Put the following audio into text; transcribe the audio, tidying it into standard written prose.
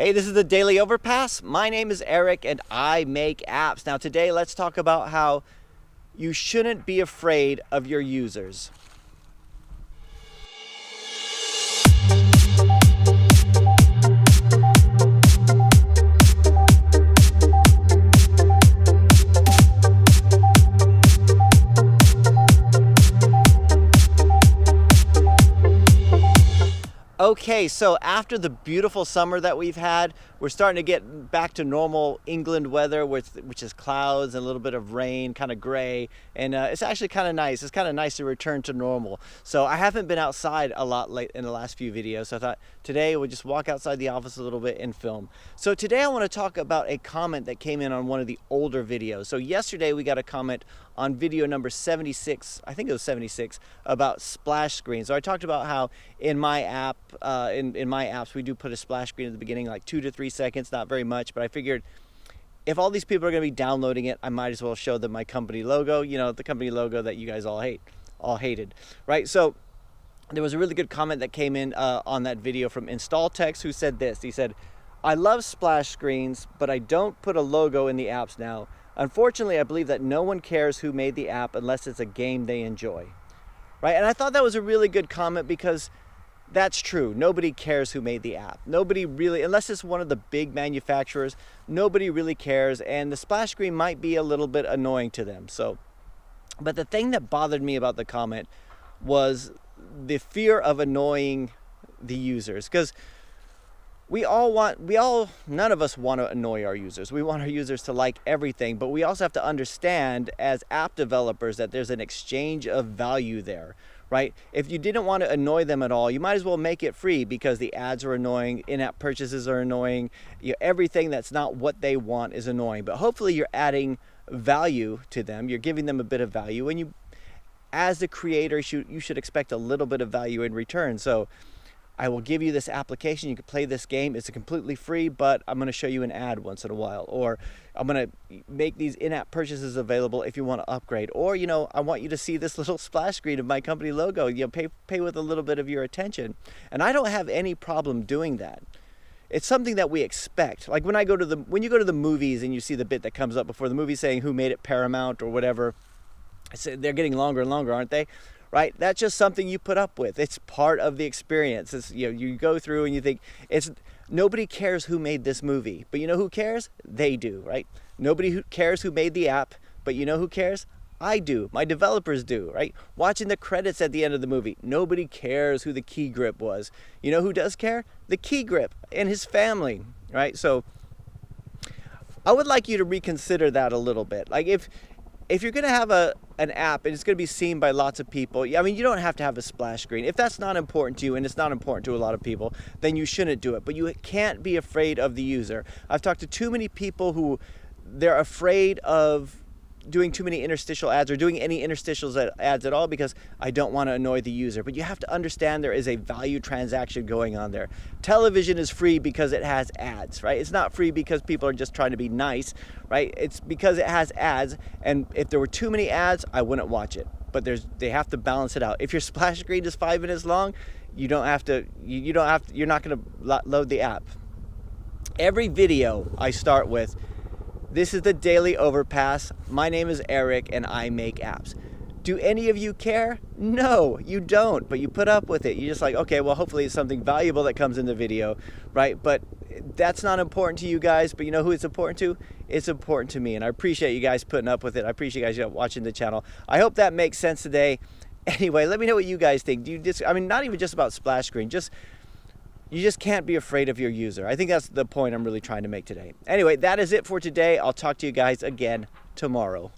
Hey, this is the Daily Overpass. My name is Eric and I make apps. Now today let's talk about how you shouldn't be afraid of your users. Okay, so after the beautiful summer that we've had, we're starting to get back to normal England weather, which is clouds and a little bit of rain, kind of gray, and it's actually kind of nice. It's kind of nice to return to normal. So I haven't been outside a lot late in the last few videos, so I thought today we'll just walk outside the office a little bit and film. So today I want to talk about a comment that came in on one of the older videos. So yesterday we got a comment on video number 76, I think it was 76, about splash screens. So I talked about how in my app, in my apps, we do put a splash screen at the beginning, like 2 to 3 seconds, not very much, but I figured if all these people are going to be downloading it, I might as well show them my company logo, you know, the company logo that you guys all hated, right? So there was a really good comment that came in on that video from InstallText, who said this. He said, "I love splash screens, but I don't put a logo in the apps now. Unfortunately, I believe that no one cares who made the app unless it's a game they enjoy." Right? And I thought that was a really good comment because that's true. Nobody cares who made the app. Nobody really, unless it's one of the big manufacturers, nobody really cares. And the splash screen might be a little bit annoying to them. So, but the thing that bothered me about the comment was the fear of annoying the users. Because none of us want to annoy our users. We want our users to like everything, but we also have to understand as app developers that there's an exchange of value there, right? If you didn't want to annoy them at all, you might as well make it free because the ads are annoying, in-app purchases are annoying, everything that's not what they want is annoying. But hopefully you're adding value to them, you're giving them a bit of value, and you, as the creator, you should expect a little bit of value in return. So I will give you this application, you can play this game, it's completely free, but I'm going to show you an ad once in a while, or I'm going to make these in-app purchases available if you want to upgrade, or I want you to see this little splash screen of my company logo, pay with a little bit of your attention. And I don't have any problem doing that. It's something that we expect. Like when you go to the movies and you see the bit that comes up before the movie saying who made it, Paramount or whatever, they're getting longer and longer, aren't they? Right? That's just something you put up with. It's part of the experience. It's, you go through and you think nobody cares who made this movie, but you know who cares? They do, right? Nobody cares who made the app, but you know who cares? I do. My developers do, right? Watching the credits at the end of the movie, nobody cares who the key grip was. You know who does care? The key grip and his family, right? So I would like you to reconsider that a little bit. Like if you're going to have an app and it's going to be seen by lots of people, I mean, you don't have to have a splash screen. If that's not important to you, and it's not important to a lot of people, then you shouldn't do it. But you can't be afraid of the user. I've talked to too many people who they're afraid of doing too many interstitial ads or doing any interstitial ads at all because I don't want to annoy the user. But you have to understand there is a value transaction going on there. Television is free because it has ads, right? It's not free because people are just trying to be nice, right? It's because it has ads, and if there were too many ads, I wouldn't watch it. But they have to balance it out. If your splash screen is 5 minutes long, you're not going to load the app. Every video I start with, "This is the Daily Overpass. My name is Eric and I make apps." Do any of you care? No, you don't, but you put up with it. You're just like, okay, well, hopefully it's something valuable that comes in the video, right? But that's not important to you guys, but you know who it's important to? It's important to me, and I appreciate you guys putting up with it. I appreciate you guys watching the channel. I hope that makes sense today. Anyway, let me know what you guys think. Not even just about splash screen, you just can't be afraid of your user. I think that's the point I'm really trying to make today. Anyway, that is it for today. I'll talk to you guys again tomorrow.